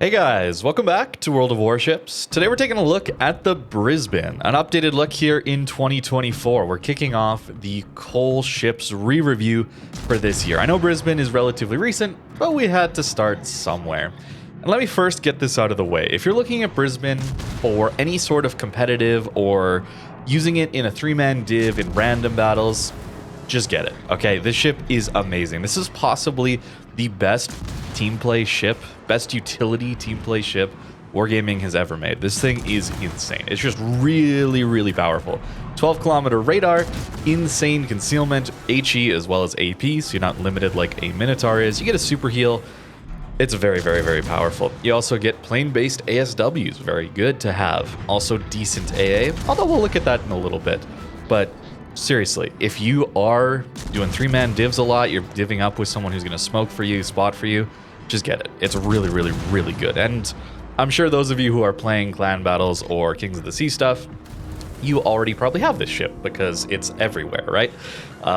Hey guys, welcome back to World of Warships. Today we're taking a look at the Brisbane, an updated look here in 2024. We're kicking off the Coal Ships re-review for this year. I know Brisbane is relatively recent, but we had to start somewhere. And let me first get this out of the way. If you're looking at Brisbane for any sort of competitive or using it in a three-man div in random battles, just get it, okay? This ship is amazing. This is possibly the best team play ship, best utility team play ship Wargaming has ever made. This thing is insane. It's just really, really powerful. 12-kilometer radar, insane concealment, HE as well as AP, so you're not limited like a Minotaur is. You get a super heal. It's very, very, very powerful. You also get plane-based ASWs, very good to have. Also decent AA, although we'll look at that in a little bit. But seriously, if you are doing three-man divs a lot, you're divving up with someone who's going to smoke for you, spot for you, just get it. It's really, really, really good. And I'm sure those of you who are playing clan battles or Kings of the Sea stuff, you already probably have this ship because it's everywhere, right?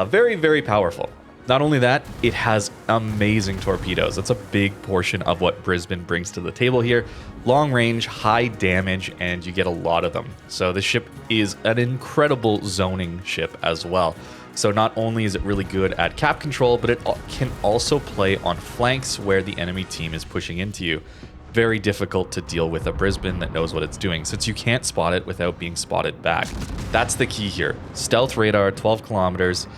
Very, very powerful. Not only that, it has amazing torpedoes. That's a big portion of what Brisbane brings to the table here. Long range, high damage, and you get a lot of them. So this ship is an incredible zoning ship as well. So not only is it really good at cap control, but it can also play on flanks where the enemy team is pushing into you. Very difficult to deal with a Brisbane that knows what it's doing, since you can't spot it without being spotted back. That's the key here. Stealth radar, 12 kilometers.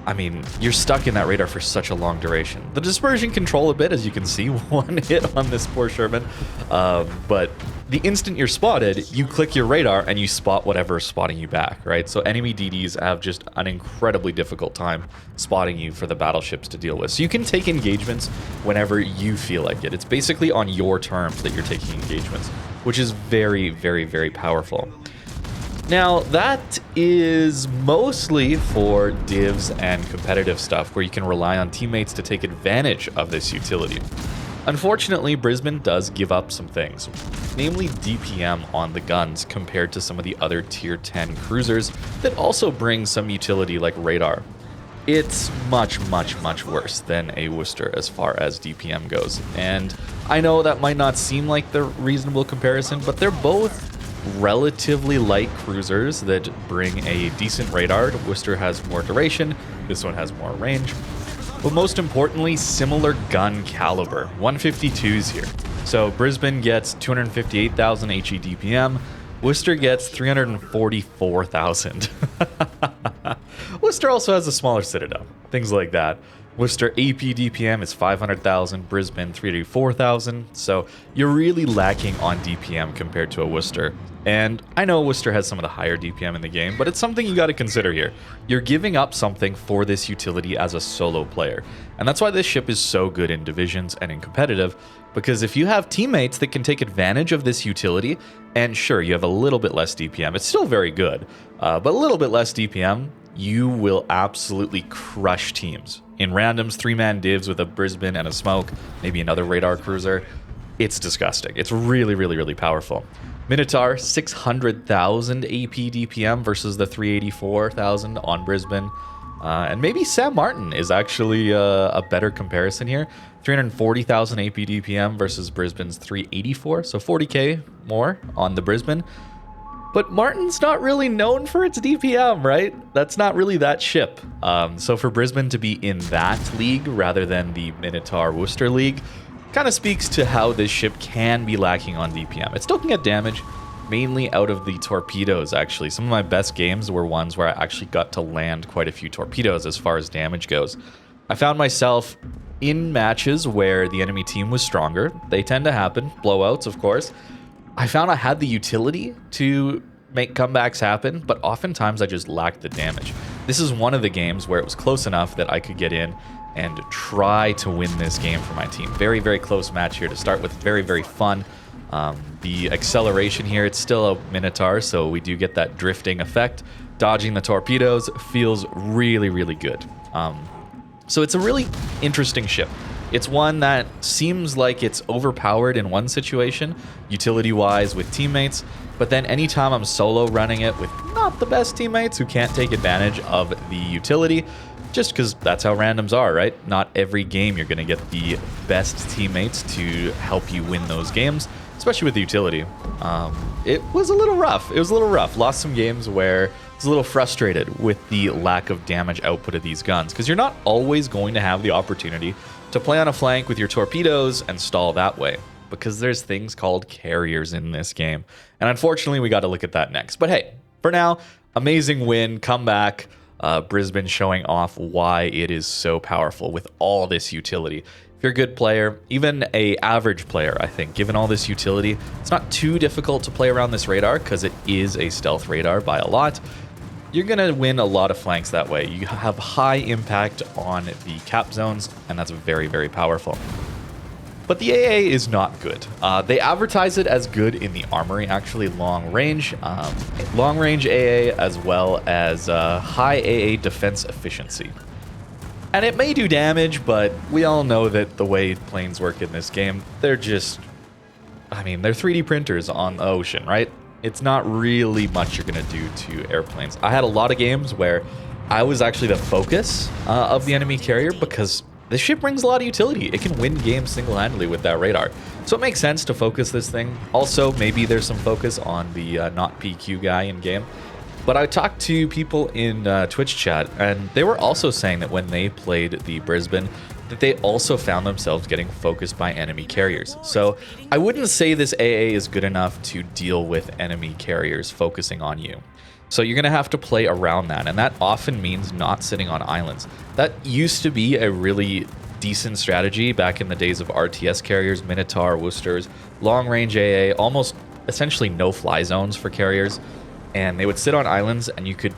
I mean, you're stuck in that radar for such a long duration. The dispersion control a bit, as you can see, one hit on this poor Sherman. But the instant you're spotted, you click your radar and you spot whatever's spotting you back, right? So enemy DDs have just an incredibly difficult time spotting you for the battleships to deal with. So you can take engagements whenever you feel like it. It's basically on your terms that you're taking engagements, which is very, very, very powerful. Now, that is mostly for divs and competitive stuff, where you can rely on teammates to take advantage of this utility. Unfortunately, Brisbane does give up some things, namely DPM on the guns compared to some of the other tier 10 cruisers that also bring some utility like radar. It's much, much, much worse than a Worcester as far as DPM goes. And I know that might not seem like the reasonable comparison, but they're both relatively light cruisers that bring a decent radar. Worcester has more duration, this one has more range, but most importantly, similar gun caliber. 152s here. So Brisbane gets 258,000 HE DPM, Worcester gets 344,000. Worcester also has a smaller citadel, things like that. Worcester AP DPM is 500,000, Brisbane 384,000, so you're really lacking on DPM compared to a Worcester. And I know Worcester has some of the higher DPM in the game, but it's something you got to consider here. You're giving up something for this utility as a solo player. And that's why this ship is so good in divisions and in competitive, because if you have teammates that can take advantage of this utility, and sure, you have a little bit less DPM, it's still very good, but a little bit less DPM, you will absolutely crush teams. In randoms, three-man divs with a Brisbane and a smoke, maybe another radar cruiser, it's disgusting. It's really, really, really powerful. Minotaur, 600,000 AP DPM versus the 384,000 on Brisbane. And maybe Sam Martin is actually a better comparison here. 340,000 AP DPM versus Brisbane's 384, so 40k more on the Brisbane. But Martin's not really known for its DPM, right? That's not really that ship. So for Brisbane to be in that league rather than the Minotaur Worcester League kind of speaks to how this ship can be lacking on DPM. It still can get damage, mainly out of the torpedoes, actually. Some of my best games were ones where I actually got to land quite a few torpedoes as far as damage goes. I found myself in matches where the enemy team was stronger. They tend to happen, blowouts, of course. I found I had the utility to make comebacks happen, but oftentimes I just lacked the damage. This is one of the games where it was close enough that I could get in and try to win this game for my team. Very, very close match here to start with. Very, very fun. The acceleration here, it's still a Minotaur, so we do get that drifting effect. Dodging the torpedoes feels really, really good. So it's a really interesting ship. It's one that seems like it's overpowered in one situation, utility-wise with teammates, but then anytime I'm solo running it with not the best teammates who can't take advantage of the utility, just because that's how randoms are, right? Not every game you're going to get the best teammates to help you win those games, especially with the utility. It was a little rough. It was a little rough. Lost some games where I was a little frustrated with the lack of damage output of these guns, because you're not always going to have the opportunity to play on a flank with your torpedoes and stall that way, because there's things called carriers in this game. And unfortunately, we got to look at that next. But hey, for now, amazing win, comeback. Brisbane showing off why it is so powerful with all this utility. If you're a good player, even a average player, I think, given all this utility, it's not too difficult to play around this radar because it is a stealth radar by a lot. You're going to win a lot of flanks that way. You have high impact on the cap zones, and that's very, very powerful. But the AA is not good. They advertise it as good in the armory, actually long range AA, as well as high AA defense efficiency. And it may do damage, but we all know that the way planes work in this game, they're just, I mean, they're 3D printers on the ocean, right? It's not really much you're gonna do to airplanes. I had a lot of games where I was actually the focus of the enemy carrier because this ship brings a lot of utility. It can win games single-handedly with that radar. So it makes sense to focus this thing. Also, maybe there's some focus on the not PQ guy in-game. But I talked to people in Twitch chat, and they were also saying that when they played the Brisbane, that they also found themselves getting focused by enemy carriers. So I wouldn't say this AA is good enough to deal with enemy carriers focusing on you. So you're going to have to play around that, and that often means not sitting on islands. That used to be a really decent strategy back in the days of RTS carriers, Minotaur, Worcesters, long-range AA, almost essentially no-fly zones for carriers, and they would sit on islands, and you could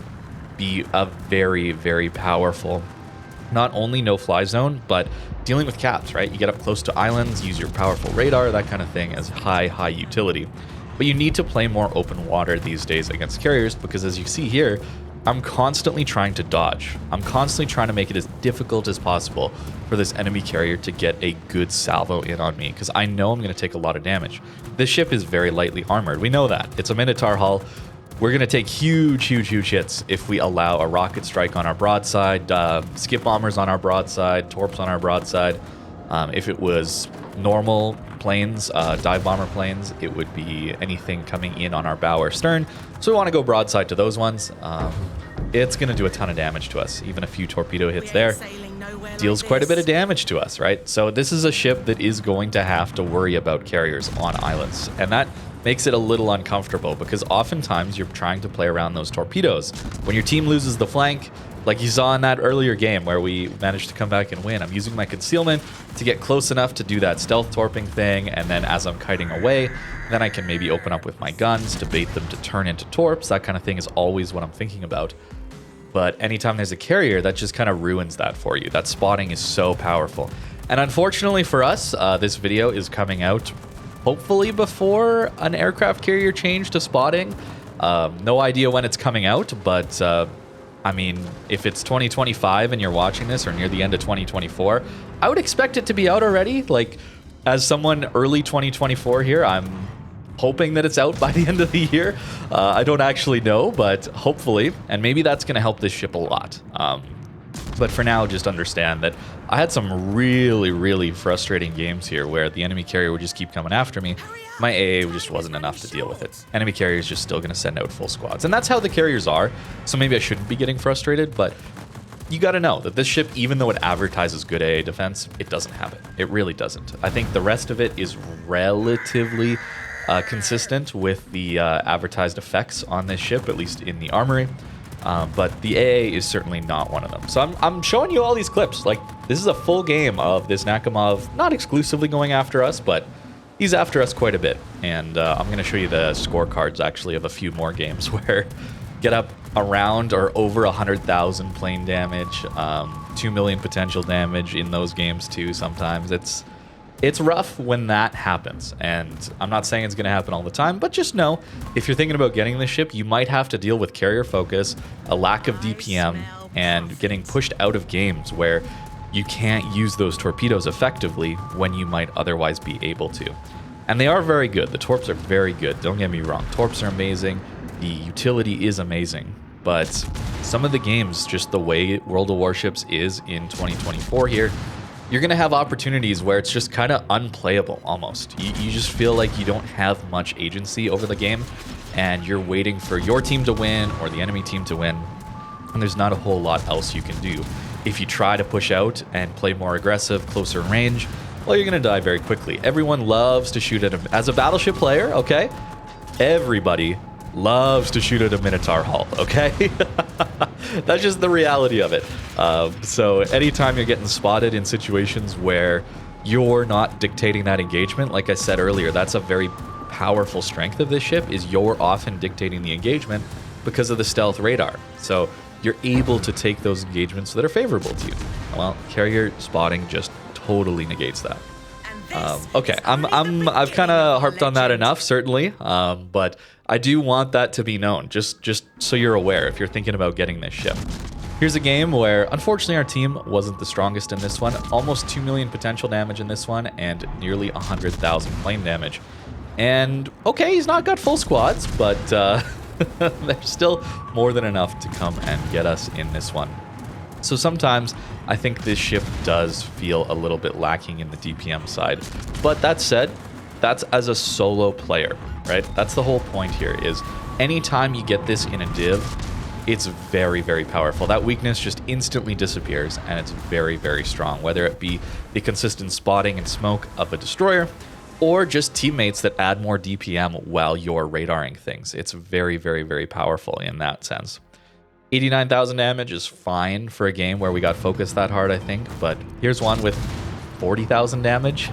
be a very, very powerful, not only no-fly zone, but dealing with caps, right? You get up close to islands, use your powerful radar, that kind of thing as high utility. But you need to play more open water these days against carriers because, as you see here, I'm constantly trying to dodge. I'm constantly trying to make it as difficult as possible for this enemy carrier to get a good salvo in on me because I know I'm going to take a lot of damage. This ship is very lightly armored. We know that. It's a Minotaur hull. We're going to take huge hits if we allow a rocket strike on our broadside, skip bombers on our broadside, torps on our broadside. If it was normal planes, dive bomber planes, it would be anything coming in on our bow or stern. So we want to go broadside to those ones. It's going to do a ton of damage to us. Even a few torpedo hits there deals quite a bit of damage to us, right? So this is a ship that is going to have to worry about carriers on islands. And that makes it a little uncomfortable because oftentimes you're trying to play around those torpedoes. When your team loses the flank, like you saw in that earlier game where we managed to come back and win, I'm using my concealment to get close enough to do that stealth torping thing, and then as I'm kiting away, then I can maybe open up with my guns to bait them to turn into torps. That kind of thing is always what I'm thinking about. But anytime there's a carrier, that just kind of ruins that for you. That spotting is so powerful. And unfortunately for us, this video is coming out hopefully before an aircraft carrier change to spotting. No idea when it's coming out, but I mean, if it's 2025 and you're watching this or near the end of 2024, I would expect it to be out already. Like, as someone early 2024 here, I'm hoping that it's out by the end of the year. I don't actually know, but hopefully, and maybe that's going to help this ship a lot. But for now, just understand that I had some really frustrating games here where the enemy carrier would just keep coming after me. My AA just wasn't enough to deal with it. Enemy carrier is just still going to send out full squads. And that's how the carriers are. So maybe I shouldn't be getting frustrated, but you got to know that this ship, even though it advertises good AA defense, it doesn't have it. It really doesn't. I think the rest of it is relatively consistent with the advertised effects on this ship, at least in the armory. But the AA is certainly not one of them. So I'm showing you all these clips. Like, this is a full game of this Nakamov not exclusively going after us, but he's after us quite a bit. And I'm going to show you the scorecards, actually, of a few more games where get up around or over 100,000 plane damage, 2 million potential damage in those games, too, sometimes. It's rough when that happens, and I'm not saying it's going to happen all the time, but just know, if you're thinking about getting this ship, you might have to deal with carrier focus, a lack of DPM, and getting pushed out of games where you can't use those torpedoes effectively when you might otherwise be able to. And they are very good. The torps are very good. Don't get me wrong. Torps are amazing. The utility is amazing. but some of the games, just the way World of Warships is in 2024 here, you're going to have opportunities where it's just kind of unplayable almost. You just feel like you don't have much agency over the game, and you're waiting for your team to win or the enemy team to win, and there's not a whole lot else you can do. If you try to push out and play more aggressive, closer range, well, you're going to die very quickly. Everyone loves to shoot at him. As a battleship player, okay, everybody loves to shoot at a Minotaur hull, okay? That's just the reality of it. So anytime you're getting spotted in situations where you're not dictating that engagement, like I said earlier, that's a very powerful strength of this ship, is you're often dictating the engagement because of the stealth radar. So you're able to take those engagements that are favorable to you. Well, carrier spotting just totally negates that. Okay, I've kind of harped on that enough, certainly, but I do want that to be known, just so you're aware if you're thinking about getting this ship. Here's a game where, unfortunately, our team wasn't the strongest in this one. Almost 2 million potential damage in this one, and nearly 100,000 plane damage. And, okay, he's not got full squads, but there's still more than enough to come and get us in this one. So sometimes I think this ship does feel a little bit lacking in the DPM side. But that said, that's as a solo player, right? That's the whole point here, is anytime you get this in a div, it's very, very powerful. That weakness just instantly disappears, and it's very, very strong, whether it be the consistent spotting and smoke of a destroyer, or just teammates that add more DPM while you're radaring things. It's very, very, very powerful in that sense. 89,000 damage is fine for a game where we got focused that hard, I think, but here's one with 40,000 damage.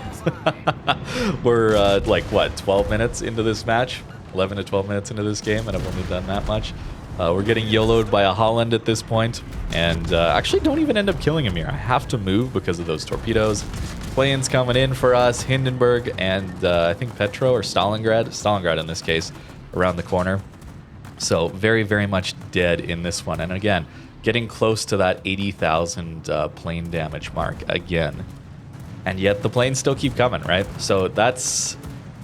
We're like, what, 12 minutes into this match? 11 to 12 minutes into this game, and I've only done that much. We're getting YOLO'd by a Holland at this point, and actually don't even end up killing him here. I have to move because of those torpedoes. Planes coming in for us, Hindenburg, and I think Petro or Stalingrad in this case, around the corner. So very, very much dead in this one. And again, getting close to that 80,000 plane damage mark again. And yet the planes still keep coming, right? So that's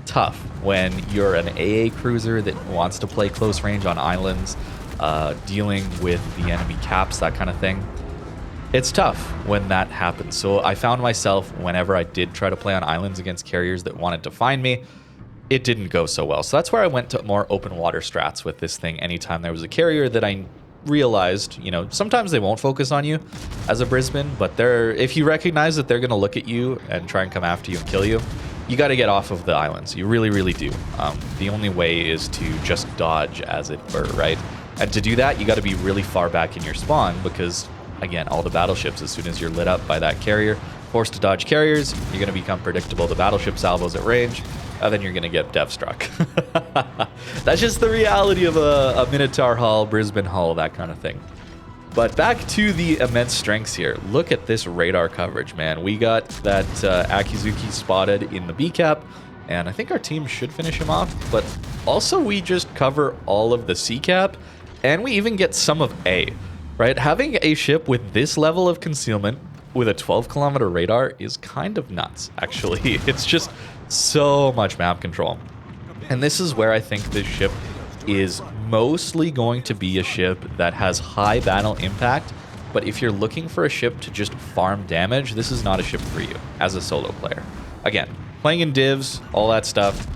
tough when you're an AA cruiser that wants to play close range on islands, dealing with the enemy caps, that kind of thing. It's tough when that happens. So I found myself, whenever I did try to play on islands against carriers that wanted to find me, it didn't go so well. So that's where I went to more open water strats with this thing. Anytime there was a carrier that I realized, you know, sometimes they won't focus on you as a Brisbane, but if you recognize that they're going to look at you and try and come after you and kill you, you got to get off of the islands. You really, really do. The only way is to just dodge, as it were, right? And to do that, you got to be really far back in your spawn because, again, all the battleships, as soon as you're lit up by that carrier, forced to dodge carriers, you're going to become predictable to battleship salvos at range, and then you're going to get dev struck. That's just the reality of a Minotaur hull, Brisbane hull, that kind of thing. But back to the immense strengths here. Look at this radar coverage, man. We got that Akizuki spotted in the B cap, and I think our team should finish him off, but also we just cover all of the C cap, and we even get some of A, right? Having a ship with this level of concealment with a 12-kilometer radar is kind of nuts, actually. It's just so much map control. And this is where I think this ship is mostly going to be a ship that has high battle impact, but if you're looking for a ship to just farm damage, this is not a ship for you as a solo player. Again, playing in divs, all that stuff,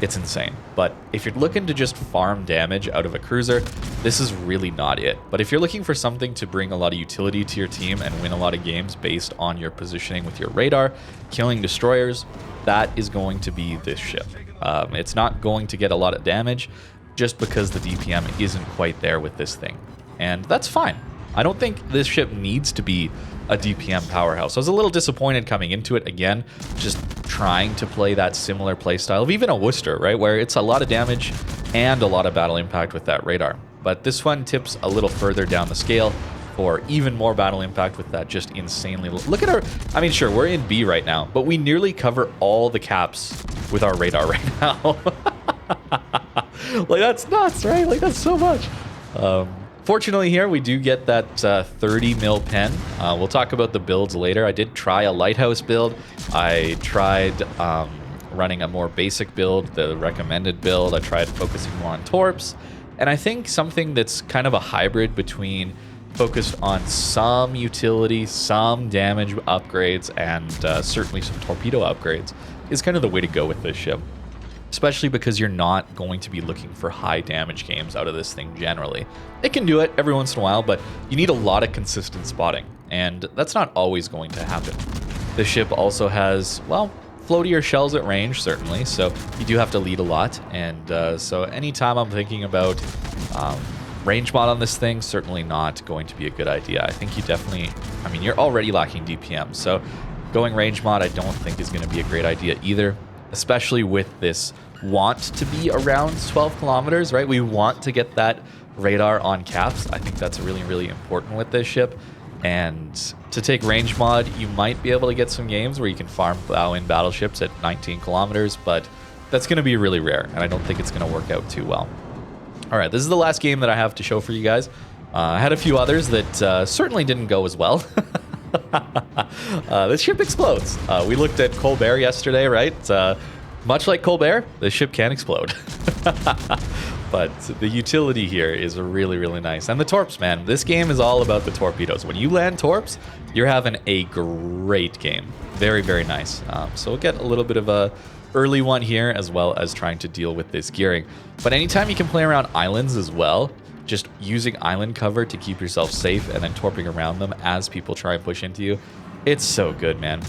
it's insane. But if you're looking to just farm damage out of a cruiser, this is really not it. But if you're looking for something to bring a lot of utility to your team and win a lot of games based on your positioning with your radar, killing destroyers, that is going to be this ship. It's not going to get a lot of damage just because the DPM isn't quite there with this thing. And that's fine. I don't think this ship needs to be a DPM powerhouse. I was a little disappointed coming into it again, just trying to play that similar playstyle of even a Worcester, right? Where it's a lot of damage and a lot of battle impact with that radar. But this one tips a little further down the scale for even more battle impact with that just insanely... Look at our... I mean, sure, we're in B right now, but we nearly cover all the caps with our radar right now. Like, that's nuts, right? Like, that's so much. Fortunately here, we do get that 30 mil pen. We'll talk about the builds later. I did try a lighthouse build. I tried running a more basic build, the recommended build. I tried focusing more on torps. And I think something that's kind of a hybrid between focused on some utility, some damage upgrades, and certainly some torpedo upgrades is kind of the way to go with this ship. Especially because you're not going to be looking for high damage games out of this thing generally. It can do it every once in a while, but you need a lot of consistent spotting, and that's not always going to happen. The ship also has, well, floatier shells at range, certainly, so you do have to lead a lot, and so anytime I'm thinking about range mod on this thing, certainly not going to be a good idea. I think you definitely, I mean, you're already lacking DPM, so going range mod I don't think is going to be a great idea either, especially with this want to be around 12 kilometers, right? We want to get that radar on caps. I think that's really, really important with this ship. And to take range mod, you might be able to get some games where you can farm plow in battleships at 19 kilometers, but that's going to be really rare, and I don't think it's going to work out too well. All right, this is the last game that I have to show for you guys. I had a few others that certainly didn't go as well. This ship explodes. We looked at Colbert yesterday, right? Much like Colbert, the ship can explode. But the utility here is really, really nice. And the torps, man. This game is all about the torpedoes. When you land torps, you're having a great game. Very, very nice. So we'll get a little bit of a early one here, as well as trying to deal with this gearing. But anytime you can play around islands as well, just using island cover to keep yourself safe and then torping around them as people try and push into you, it's so good, man.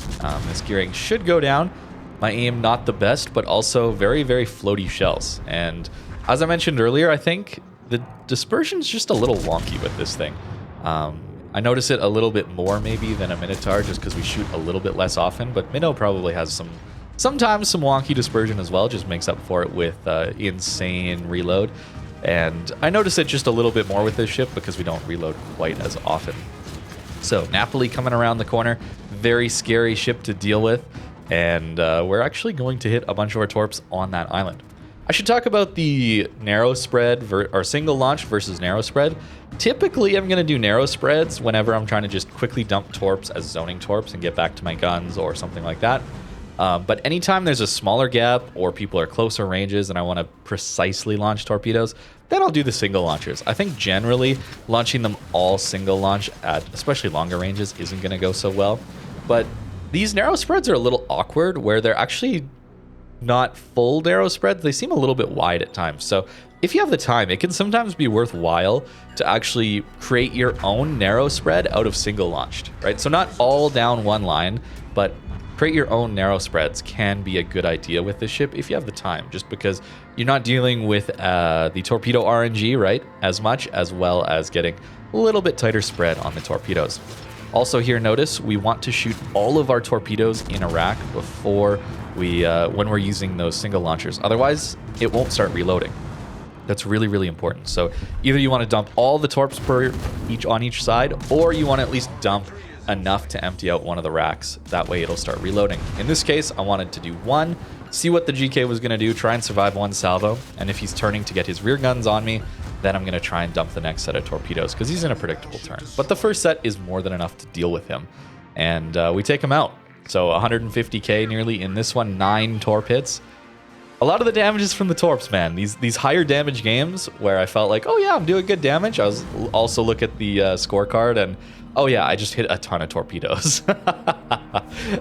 This gearing should go down. My aim not the best, but also very, very floaty shells. And as I mentioned earlier, I think the dispersion's just a little wonky with this thing. I notice it a little bit more maybe than a Minotaur just because we shoot a little bit less often, but Minnow probably has sometimes some wonky dispersion as well, just makes up for it with insane reload. And I notice it just a little bit more with this ship because we don't reload quite as often. So Napoli coming around the corner, very scary ship to deal with. And we're actually going to hit a bunch of our torps on that island. I should talk about the narrow spread or single launch versus narrow spread. Typically, I'm going to do narrow spreads whenever I'm trying to just quickly dump torps as zoning torps and get back to my guns or something like that. But anytime there's a smaller gap or people are closer ranges and I want to precisely launch torpedoes, then I'll do the single launchers. I think generally launching them all single launch at especially longer ranges isn't going to go so well. But these narrow spreads are a little awkward where they're actually not full narrow spreads. They seem a little bit wide at times. So if you have the time, it can sometimes be worthwhile to actually create your own narrow spread out of single launched, right? So not all down one line, but create your own narrow spreads can be a good idea with this ship if you have the time, just because you're not dealing with the torpedo RNG, right, as much, as well as getting a little bit tighter spread on the torpedoes. Also here, notice we want to shoot all of our torpedoes in a rack before we, when we're using those single launchers. Otherwise, it won't start reloading. That's really, really important. So either you want to dump all the torps on each side, or you want to at least dump enough to empty out one of the racks. That way it'll start reloading. In this case, I wanted to do one, see what the GK was going to do, try and survive one salvo, and if he's turning to get his rear guns on me, then I'm going to try and dump the next set of torpedoes, because he's in a predictable turn. But the first set is more than enough to deal with him, and we take him out. So 150k nearly in this one, 9 torp hits. A lot of the damage is from the torps, man. These higher damage games where I felt like, oh yeah, I'm doing good damage. I was also look at the scorecard and, oh yeah, I just hit a ton of torpedoes.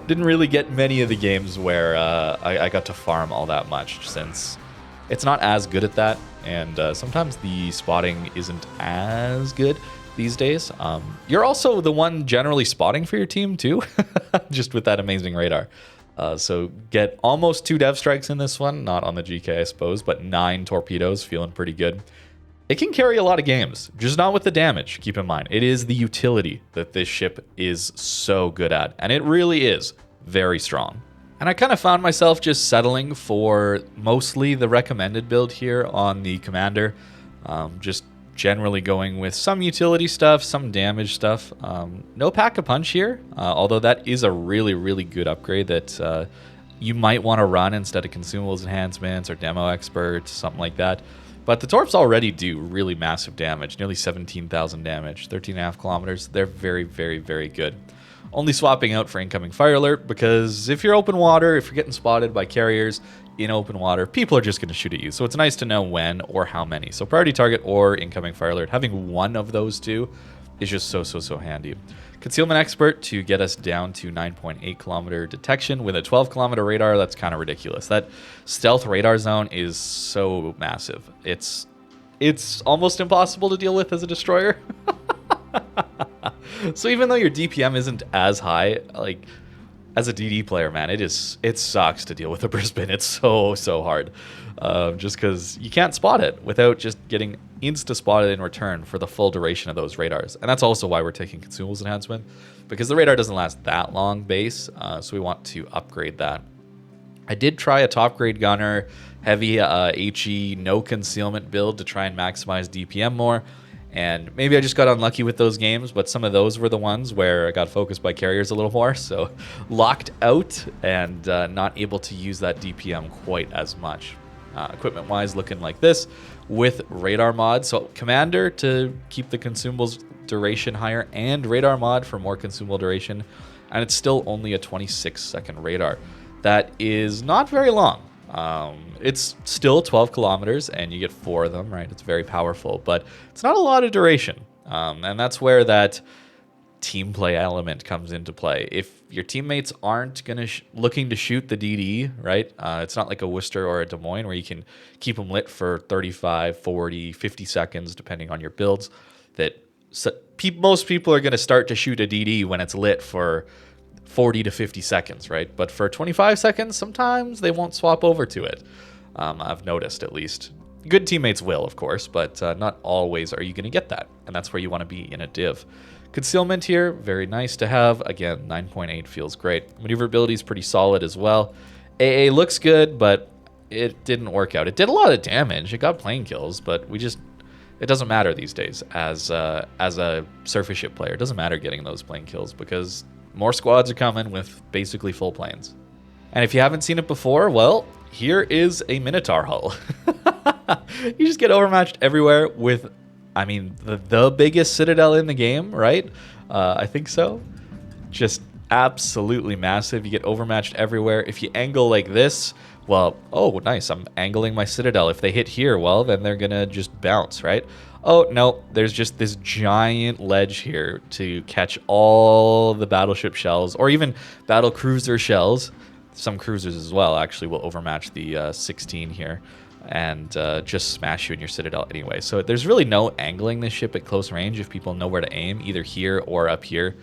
Didn't really get many of the games where I got to farm all that much, since it's not as good at that. And sometimes the spotting isn't as good these days. You're also the one generally spotting for your team too, just with that amazing radar. So get almost 2 dev strikes in this one, not on the GK I suppose, but 9 torpedoes, feeling pretty good. It can carry a lot of games, just not with the damage, keep in mind. It is the utility that this ship is so good at, and it really is very strong. And I kind of found myself just settling for mostly the recommended build here on the Commander, just generally going with some utility stuff, some damage stuff. No pack-a-punch here, although that is a really, really good upgrade that you might want to run instead of consumables enhancements or demo expert, something like that. But the torps already do really massive damage, nearly 17,000 damage, 13.5 kilometers. They're very, very, very good. Only swapping out for incoming fire alert, because if you're open water, if you're getting spotted by carriers, in open water, people are just going to shoot at you. So it's nice to know when or how many. So priority target or incoming fire alert, having one of those two is just so handy. Concealment expert to get us down to 9.8 kilometer detection with a 12 kilometer radar. That's kind of ridiculous. That stealth radar zone is so massive. It's almost impossible to deal with as a destroyer. So even though your DPM isn't as high, like as a DD player, man, it sucks to deal with a Brisbane. It's so hard, just because you can't spot it without just getting insta-spotted in return for the full duration of those radars. And that's also why we're taking consumables enhancement, because the radar doesn't last that long base, so we want to upgrade that. I did try a top grade gunner, heavy HE, no concealment build to try and maximize DPM more. And maybe I just got unlucky with those games, but some of those were the ones where I got focused by carriers a little more. So locked out and not able to use that DPM quite as much. Equipment-wise, looking like this with radar mod. So commander to keep the consumables duration higher and radar mod for more consumable duration. And it's still only a 26-second radar. That is not very long. It's still 12 kilometers and you get 4 of them, right? It's very powerful, but it's not a lot of duration. And that's where that team play element comes into play. If your teammates aren't looking to shoot the DD, right? It's not like a Worcester or a Des Moines where you can keep them lit for 35, 40, 50 seconds, depending on your builds. Most people are going to start to shoot a DD when it's lit for 40 to 50 seconds, right? But for 25 seconds, sometimes they won't swap over to it. I've noticed, at least. Good teammates will, of course, but not always are you going to get that. And that's where you want to be in a div. Concealment here, very nice to have. Again, 9.8 feels great. Maneuverability is pretty solid as well. AA looks good, but it didn't work out. It did a lot of damage. It got plane kills, but it doesn't matter these days as a surface ship player. It doesn't matter getting those plane kills because more squads are coming with basically full planes. And if you haven't seen it before, well, here is a Minotaur hull. You just get overmatched everywhere with, I mean, the biggest citadel in the game, right? I think so. Just absolutely massive. You get overmatched everywhere. If you angle like this, well, oh, nice. I'm angling my citadel. If they hit here, well, then they're going to just bounce, right? Oh, no, there's just this giant ledge here to catch all the battleship shells or even battle cruiser shells. Some cruisers as well actually will overmatch the 16 here and just smash you in your citadel anyway. So there's really no angling this ship at close range if people know where to aim, either here or up here.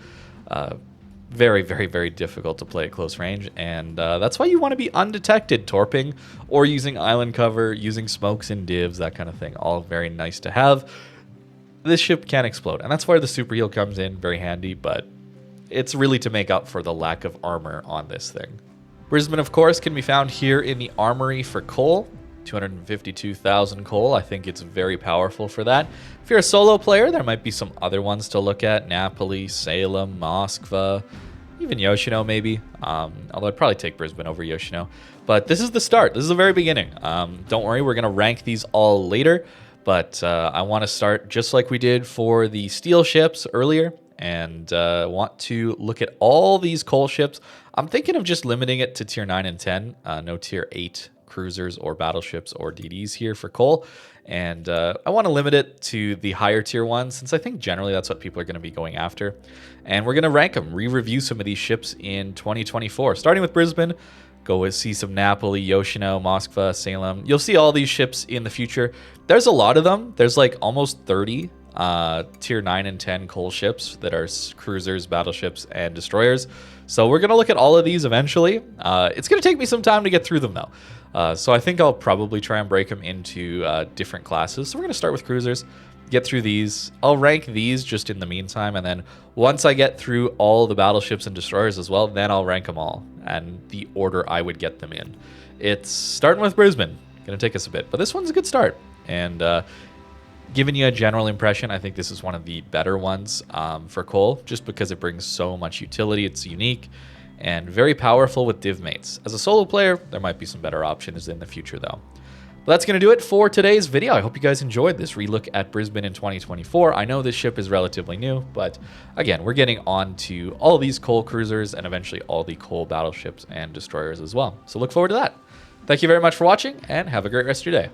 Very difficult to play at close range, and that's why you want to be undetected torping or using island cover, using smokes and divs, that kind of thing. All very nice to have. This ship can explode, and that's where the super heal comes in, very handy, but it's really to make up for the lack of armor on this thing. Brisbane, of course, can be found here in the armory for coal. 252,000 coal. I think it's very powerful for that. If you're a solo player, there might be some other ones to look at. Napoli, Salem, Moskva, even Yoshino maybe. Although I'd probably take Brisbane over Yoshino. But this is the start. This is the very beginning. Don't worry, we're going to rank these all later. But I want to start just like we did for the steel ships earlier. And want to look at all these coal ships. I'm thinking of just limiting it to tier 9 and 10. No tier 8 cruisers or battleships or DDs here for coal. And I want to limit it to the higher tier ones since I think generally that's what people are going to be going after. And we're going to rank them, re-review some of these ships in 2024. Starting with Brisbane, go see some Napoli, Yoshino, Moskva, Salem. You'll see all these ships in the future. There's a lot of them. There's like almost 30 tier 9 and 10 coal ships that are cruisers, battleships, and destroyers. So we're going to look at all of these eventually. It's going to take me some time to get through them though. So I think I'll probably try and break them into different classes. So we're going to start with cruisers, get through these. I'll rank these just in the meantime. And then once I get through all the battleships and destroyers as well, then I'll rank them all and the order I would get them in. It's starting with Brisbane. Going to take us a bit, but this one's a good start. And giving you a general impression, I think this is one of the better ones for coal, just because it brings so much utility. It's unique and very powerful with div mates. As a solo player, there might be some better options in the future though. But that's going to do it for today's video. I hope you guys enjoyed this relook at Brisbane in 2024. I know this ship is relatively new, but again, we're getting on to all these coal cruisers and eventually all the coal battleships and destroyers as well. So look forward to that. Thank you very much for watching, and have a great rest of your day.